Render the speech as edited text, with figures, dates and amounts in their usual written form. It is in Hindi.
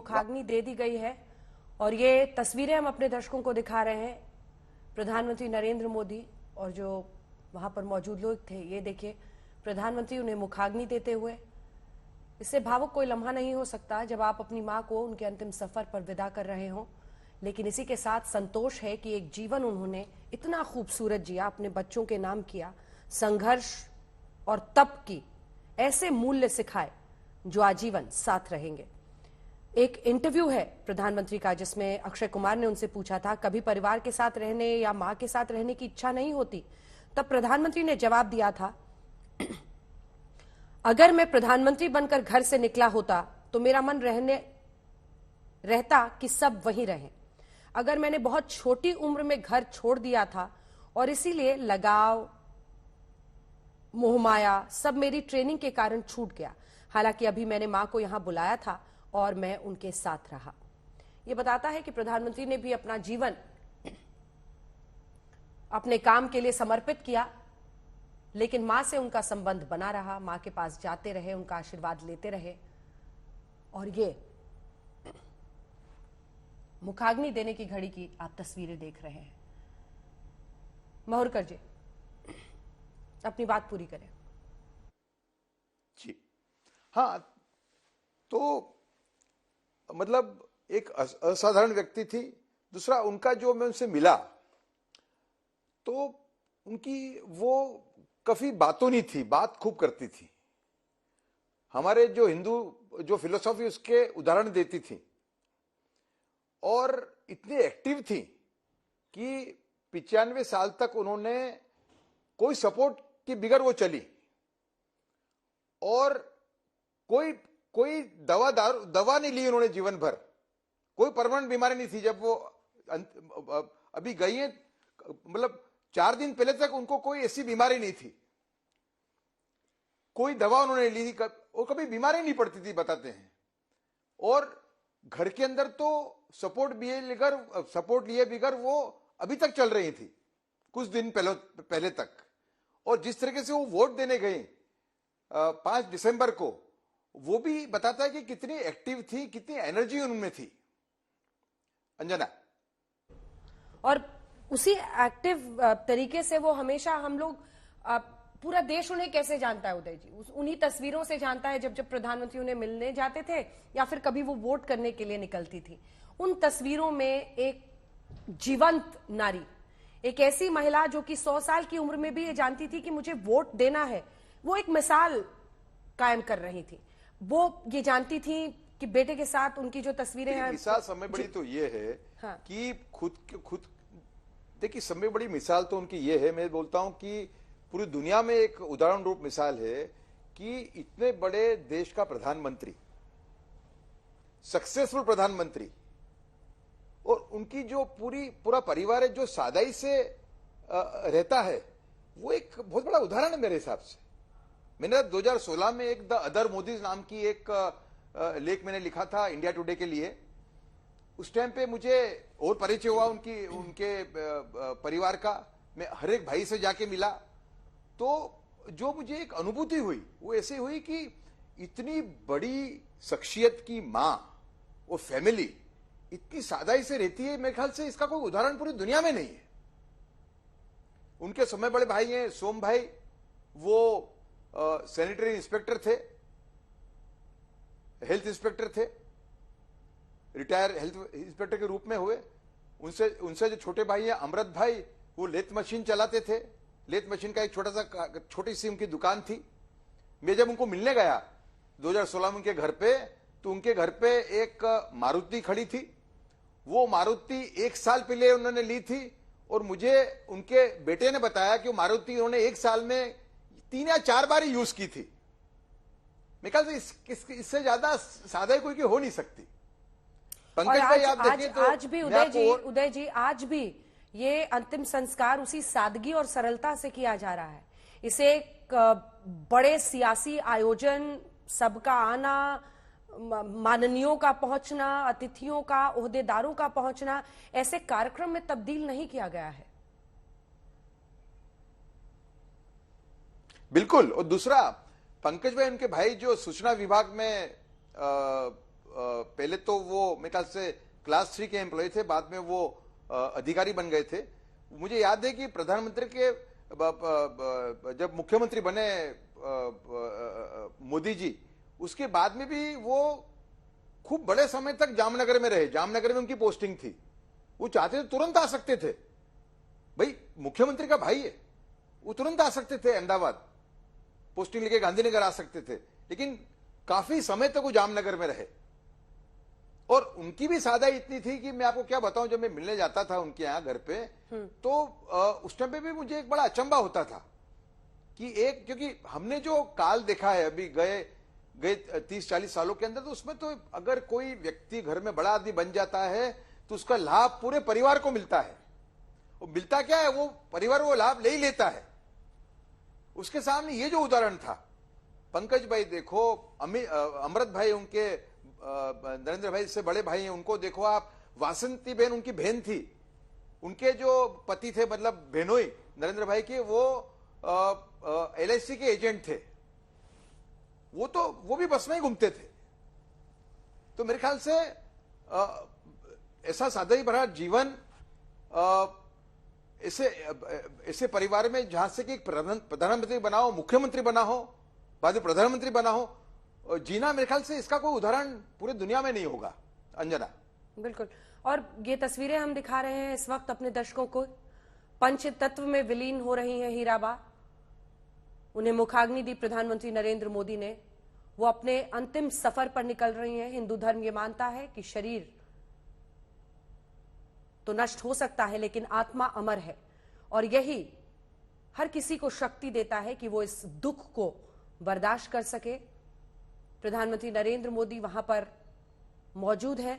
मुखाग्नि दे दी गई है और ये तस्वीरें हम अपने दर्शकों को दिखा रहे हैं। प्रधानमंत्री नरेंद्र मोदी और जो वहां पर मौजूद लोग थे, ये देखिए प्रधानमंत्री उन्हें मुखाग्नि देते हुए। इससे भावुक कोई लम्हा नहीं हो सकता जब आप अपनी मां को उनके अंतिम सफर पर विदा कर रहे हो। लेकिन इसी के साथ संतोष है कि एक जीवन उन्होंने इतना खूबसूरत जिया, अपने बच्चों के नाम किया, संघर्ष और तप की ऐसे मूल्य सिखाए जो आजीवन साथ रहेंगे। एक इंटरव्यू है प्रधानमंत्री का जिसमें अक्षय कुमार ने उनसे पूछा था कभी परिवार के साथ रहने या मां के साथ रहने की इच्छा नहीं होती। तब प्रधानमंत्री ने जवाब दिया था, अगर मैं प्रधानमंत्री बनकर घर से निकला होता तो मेरा मन रहता कि सब वहीं रहें। अगर मैंने बहुत छोटी उम्र में घर छोड़ दिया था और इसीलिए लगाव, मोहमाया सब मेरी ट्रेनिंग के कारण छूट गया। हालांकि अभी मैंने मां को यहां बुलाया था और मैं उनके साथ रहा। यह बताता है कि प्रधानमंत्री ने भी अपना जीवन अपने काम के लिए समर्पित किया, लेकिन मां से उनका संबंध बना रहा, मां के पास जाते रहे, उनका आशीर्वाद लेते रहे। और ये मुखाग्नि देने की घड़ी की आप तस्वीरें देख रहे हैं। महुरकर जी, अपनी बात पूरी करें। जी हाँ, तो मतलब एक असाधारण व्यक्ति थी। दूसरा, उनका जो मैं उनसे मिला तो उनकी वो काफी बातों नहीं थी, बात खूब करती थी। हमारे जो हिंदू जो फिलोसॉफी उसके उदाहरण देती थी और इतनी एक्टिव थी कि 95 साल तक उन्होंने कोई सपोर्ट के बिगर वो चली और कोई दवा नहीं ली उन्होंने जीवन भर। कोई परमानेंट बीमारी नहीं थी। जब वो अभी गई है, मतलब 4 दिन पहले तक उनको कोई ऐसी बीमारी नहीं थी, कोई दवा उन्होंने ली, वो कभी बीमारी नहीं पड़ती थी, बताते हैं। और घर के अंदर तो सपोर्ट लिए बगैर वो अभी तक चल रही थी, कुछ दिन पहले तक। और जिस तरीके से वो वोट देने गए 5 दिसंबर को, वो भी बताता है कि कितनी एक्टिव थी, कितनी एनर्जी उनमें थी। अंजना, और उसी एक्टिव तरीके से वो हमेशा, हम लोग पूरा देश उन्हें कैसे जानता है उदय जी, उन्हीं तस्वीरों से जानता है जब प्रधानमंत्री उन्हें मिलने जाते थे या फिर कभी वो वोट करने के लिए निकलती थी। उन तस्वीरों में एक जीवंत नारी, एक ऐसी महिला जो कि 100 साल की उम्र में भी ये जानती थी कि मुझे वोट देना है, वो एक मिसाल कायम कर रही थी। वो ये जानती थी कि बेटे के साथ उनकी जो तस्वीरें हैं, मिसाल समय बड़ी तो ये है हाँ। कि खुद देखिए, समय बड़ी मिसाल तो उनकी ये है, मैं बोलता हूं कि पूरी दुनिया में एक उदाहरण रूप मिसाल है कि इतने बड़े देश का प्रधानमंत्री, सक्सेसफुल प्रधानमंत्री, और उनकी जो पूरा परिवार है जो सादाई से रहता है, वो एक बहुत बड़ा उदाहरण है मेरे हिसाब से। मैंने 2016 में एक द अदर मोदी नाम की एक लेख मैंने लिखा था इंडिया टुडे के लिए। उस टाइम पे मुझे और परिचय हुआ उनके परिवार का। मैं हर एक भाई से जाके मिला, तो जो मुझे एक अनुभूति हुई वो ऐसे हुई कि इतनी बड़ी शख्सियत की मां और फैमिली इतनी सादाई से रहती है। मेरे ख्याल से इसका कोई उदाहरण पूरी दुनिया में नहीं है। उनके समय बड़े भाई हैं सोम भाई, वो सैनिटरी इंस्पेक्टर थे, हेल्थ इंस्पेक्टर थे, रिटायर हेल्थ इंस्पेक्टर के रूप में हुए। उनसे जो छोटे भाई हैं अमृत भाई, वो लेथ मशीन चलाते थे। लेथ मशीन का एक छोटी सी उनकी दुकान थी। मैं जब उनको मिलने गया 2016 में उनके घर पे, तो उनके घर पे एक मारुति खड़ी थी। वो मारुति 1 साल पहले उन्होंने ली थी और मुझे उनके बेटे ने बताया कि वो मारुति उन्होंने 1 साल में 3 या 4 बार यूज की थी। मेरे ख्याल से इससे ज्यादा सादा कोई की हो नहीं सकती। पंकज भाई, आप देखिए तो आज भी उदय जी आज भी ये अंतिम संस्कार उसी सादगी और सरलता से किया जा रहा है। इसे एक बड़े सियासी आयोजन, सबका आना, माननीयों का पहुंचना, अतिथियों का, ओहदेदारों का पहुंचना, ऐसे कार्यक्रम में तब्दील नहीं किया गया है। बिल्कुल। और दूसरा, पंकज भाई उनके भाई जो सूचना विभाग में पहले तो वो मेरे ख्याल से क्लास 3 के एम्प्लॉय थे, बाद में वो अधिकारी बन गए थे। मुझे याद है कि प्रधानमंत्री के जब मुख्यमंत्री बने मोदी जी, उसके बाद में भी वो खूब बड़े समय तक जामनगर में रहे। जामनगर में उनकी पोस्टिंग थी। वो चाहते थे तुरंत आ सकते थे, भाई मुख्यमंत्री का भाई है, वो तुरंत आ सकते थे अहमदाबाद, पोस्टिंग लेके गांधीनगर आ सकते थे, लेकिन काफी समय तक वो जामनगर में रहे। और उनकी भी सादाई इतनी थी कि मैं आपको क्या बताऊं, जब मैं मिलने जाता था उनके यहाँ घर पे, तो उस टाइम पे भी मुझे एक बड़ा अचंभा होता था कि क्योंकि हमने जो काल देखा है अभी गए 30-40 सालों के अंदर, तो उसमें तो अगर कोई व्यक्ति घर में बड़ा आदमी बन जाता है तो उसका लाभ पूरे परिवार को मिलता है। वो मिलता क्या है, वो परिवार वो लाभ ले ही लेता है। उसके सामने ये जो उदाहरण था, पंकज भाई देखो, अमृत भाई उनके नरेंद्र भाई से बड़े भाई हैं, उनको देखो आप, वासंती बहन उनकी बहन थी, उनके जो पति थे मतलब बहनोई नरेंद्र भाई के, वो LIC के एजेंट थे, वो भी बस में ही घूमते थे। तो मेरे ख्याल से ऐसा सादा ही भरा जीवन ऐसे परिवार में जहां से कि प्रधानमंत्री बना हो, मुख्यमंत्री बना हो, बाद में प्रधानमंत्री बना हो, जीना, मेरे ख्याल से इसका कोई उदाहरण पूरी दुनिया में नहीं होगा। अंजना, बिल्कुल। और ये तस्वीरें हम दिखा रहे हैं इस वक्त अपने दर्शकों को, पंचतत्व में विलीन हो रही हैं हीराबा। उन्हें मुखाग्नि दी प्रधानमंत्री नरेंद्र मोदी ने। वो अपने अंतिम सफर पर निकल रही हैं। हिंदू धर्म ये मानता है कि शरीर तो नष्ट हो सकता है लेकिन आत्मा अमर है, और यही हर किसी को शक्ति देता है कि वो इस दुख को बर्दाश्त कर सके। प्रधानमंत्री नरेंद्र मोदी वहां पर मौजूद है।